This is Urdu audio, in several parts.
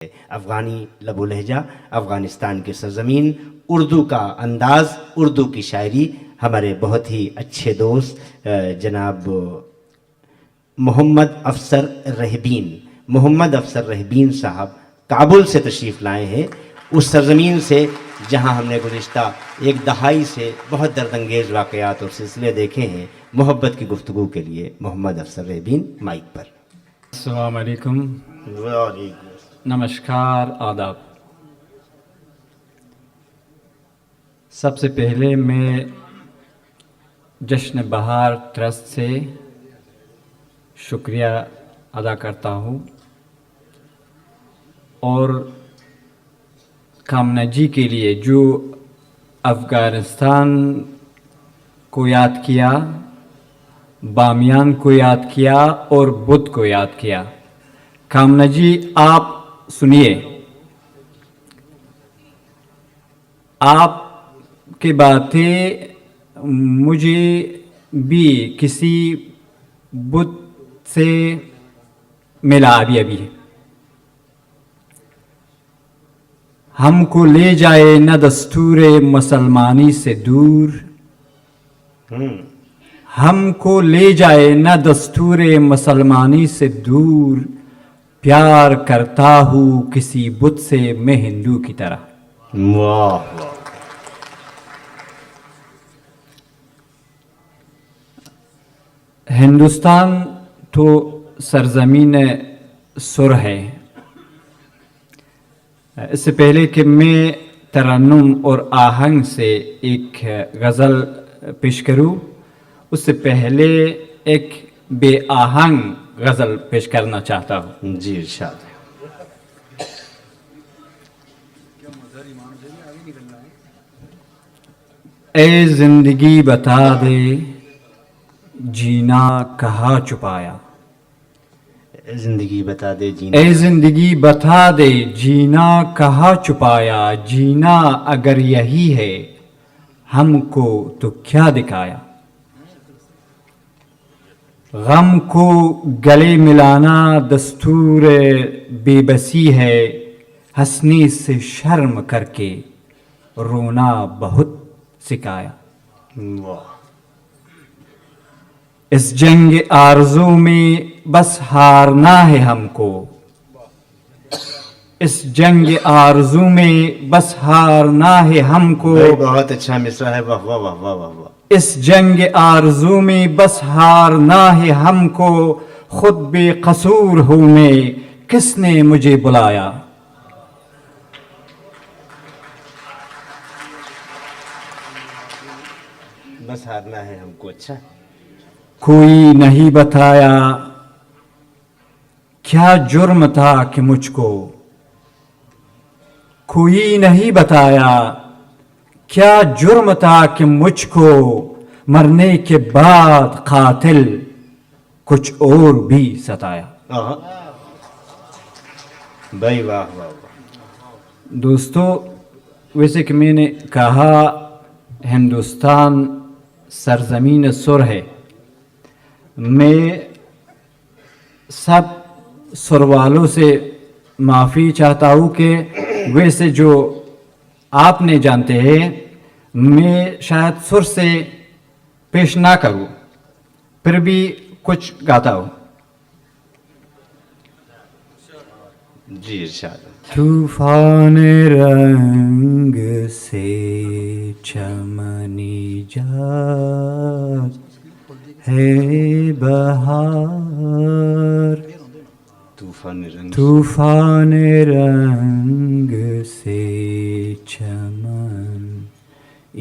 افغانی لب و لہجہ، افغانستان کی سرزمین، اردو کا انداز، اردو کی شاعری، ہمارے بہت ہی اچھے دوست جناب محمد افسر رہبین صاحب کابل سے تشریف لائے ہیں، اس سرزمین سے جہاں ہم نے گزشتہ ایک دہائی سے بہت درد انگیز واقعات اور سلسلے دیکھے ہیں۔ محبت کی گفتگو کے لیے محمد افسر رہبین مائک پر۔ السلام علیکم، وعلیکم نمسکار، آداب۔ سب سے پہلے میں جشن بہار ٹرسٹ سے شکریہ ادا کرتا ہوں اور کامنا جی کے لیے جو افغانستان کو یاد کیا، بامیان کو یاد کیا اور بدھ کو یاد کیا۔ کامنا جی آپ سنیے، آپ کی باتیں مجھے بھی کسی بدھ سے ملا ابھی۔ ہم کو لے جائے نہ دستور مسلمانی سے دور، ہم کو لے جائے نہ دستور مسلمانی سے دور، پیار کرتا ہوں کسی بدھ سے میں ہندو کی طرح۔ واہ، ہندوستان تو سرزمین سر ہے۔ اس سے پہلے کہ میں ترنم اور آہنگ سے ایک غزل پیش کروں، اس سے پہلے ایک بے آہنگ غزل پیش کرنا چاہتا ہوں۔ جی ارشاد۔ اے زندگی بتا دے جینا کہاں چھپایا، زندگی بتا دے جینا، اے زندگی بتا دے جینا کہاں چھپایا، جینا اگر یہی ہے ہم کو تو کیا دکھایا، غم کو گلے ملانا دستور بے بسی ہے، ہنسنے سے شرم کر کے رونا بہت سکھایا، واہ، اس جنگ آرزو میں بس ہارنا ہے ہم کو، اس جنگ آرزو میں بس ہارنا ہے ہم کو، بہت اچھا مصرع ہے، واہ واہ واہ واہ واہ واہ۔ اس جنگ آرزو میں بس ہارنا ہے ہم کو، خود بے قصور ہوں میں کس نے مجھے بلایا، بس ہارنا ہے ہم کو۔ اچھا، کوئی نہیں بتایا کیا جرم تھا کہ مجھ کو، کوئی نہیں بتایا کیا جرم تھا کہ مجھ کو، مرنے کے بعد قاتل کچھ اور بھی ستایا۔ بھائی واہ واہ واہ۔ دوستو، ویسے کہ میں نے کہا ہندوستان سرزمین سر ہے، میں سب سر والوں سے معافی چاہتا ہوں کہ ویسے جو آپ نے جانتے ہیں میں شاید سر سے پیش نہ کروں، پھر بھی کچھ گاتا ہوں۔ جی ارشاد۔ طوفان رنگ سے چمنی جات ہے بہار، طوفان رنگ سے چمن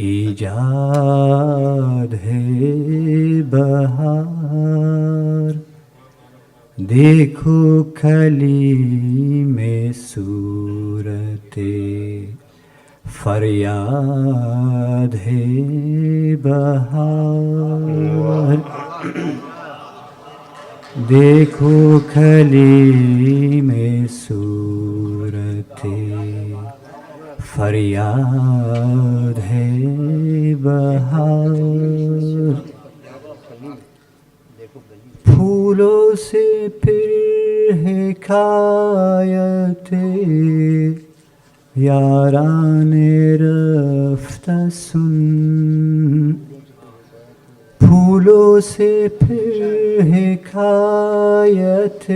ایجاد ہے بہار، دیکھو کلی میں صورت فریاد ہے بہار، دیکھو کلی میں صورت فریاد ہے بہار، پھولوں سے پھر حکایت یاران رفتہ سن پھولوں سے پھر حکایت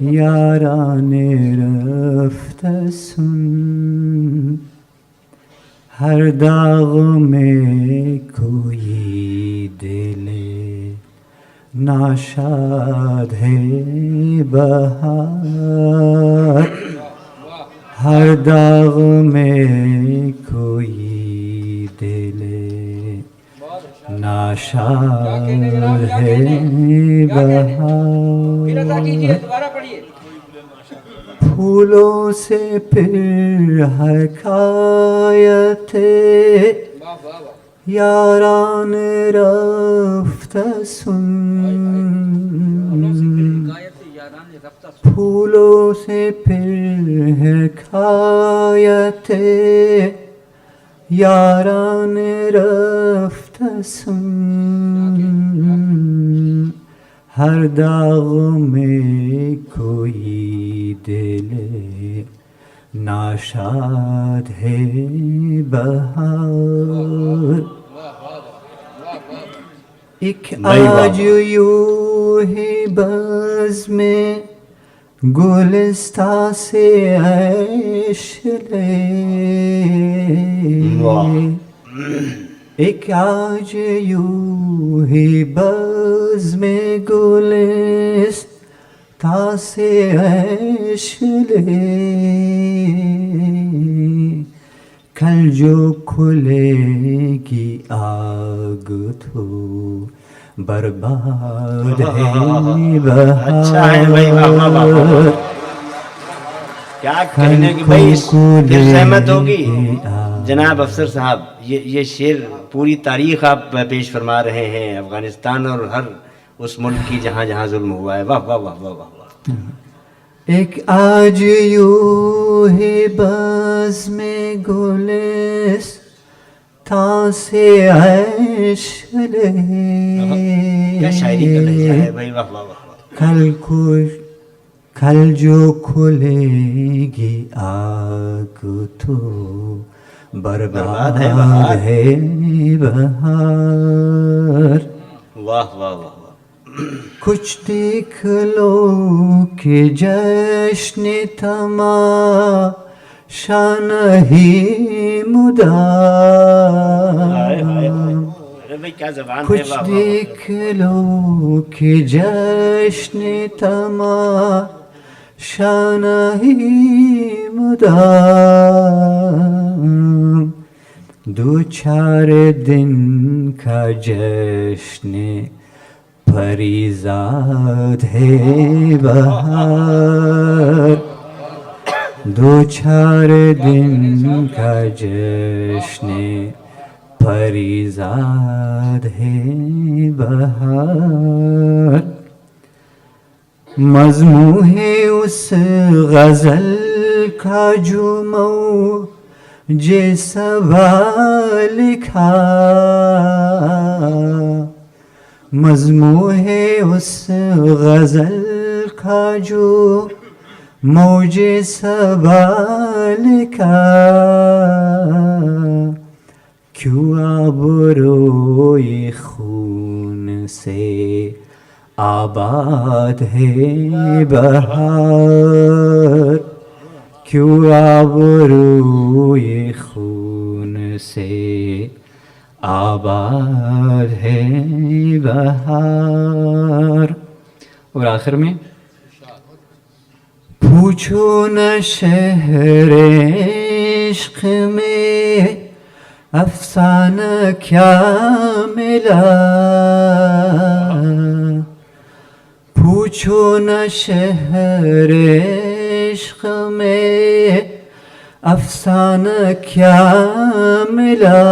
یاران رفتہ سن ہر داغ میں کوئی دل ناشاد ہے بہار ہر داغ میں کوئی دل ناشاد ہے بہار پھولوں سے پھر حکایت یاران رفتہ سن پھولوں سے پھر حکایت یاران رفتہ سن ہر داغ میں کوئی دل ناشاد ہے بہار ایک آج یوں ہی بز میں گلستہ سے عیش لے ایک آج یوں ہی بز میں گلستہ سے عیش لے کل جو کھلے گی آگ تو برباد ہے بہار کیا کہنے کی بھائی پھر زحمت ہوگی جناب افسر صاحب یہ شعر پوری تاریخ آپ پیش فرما رہے ہیں افغانستان اور ہر اس ملک کی جہاں جہاں ظلم ہوا ہے واہ واہ واہ واہ واہ ایک آج یوں ہی بز میں گلستہ سے عیش لے کیا شاعری کا لہجہ ہے بھائی واہ واہ واہ کل جو کھلے گی آگ تو برباد ہے بہار واہ واہ واہ کچھ دیکھ لو کہ جشن تماشا نہیں مدام کچھ دیکھ لو کہ جشن تماشا نہیں مدام دو چار دن کا جشن پریزاد ہے بہار دو چار دن کا جشن پریزاد ہے بہار مضمون ہے اس غزل کا جو موجِ صبا لکھا مضمون ہے اس غزل کا جو موجِ صبا لکھا کیوں آبروئے خون سے آباد ہے بہار کیوں آبروئے خون سے آباد ہے بہار اور آخر میں پوچھو نہ شہر عشق میں افسانہ کیا ملا پوچھو نہ شہر عشق میں افسانہ کیا ملا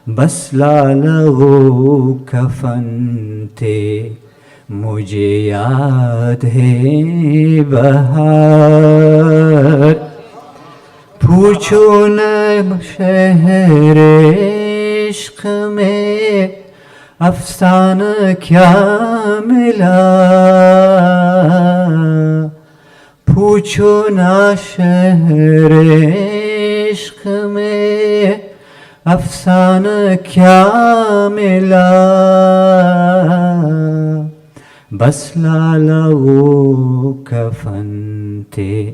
بس لال وہ کفن تھے مجھے یاد ہے بہار پوچھو نہ شہر عشق میں افسانہ کیا ملا پوچھو نہ شہر عشق میں افسانہ کیا ملا بس لالا وہ کفن تھے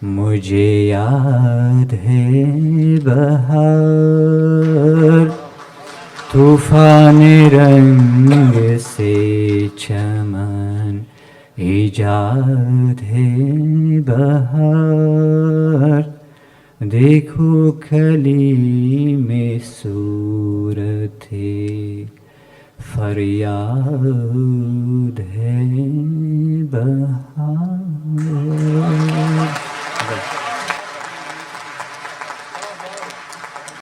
مجھے یاد ہے بہار طوفان رنگ سے چمن ایجاد ہے بہار دیکھو کلی میں صورت ہے فریاد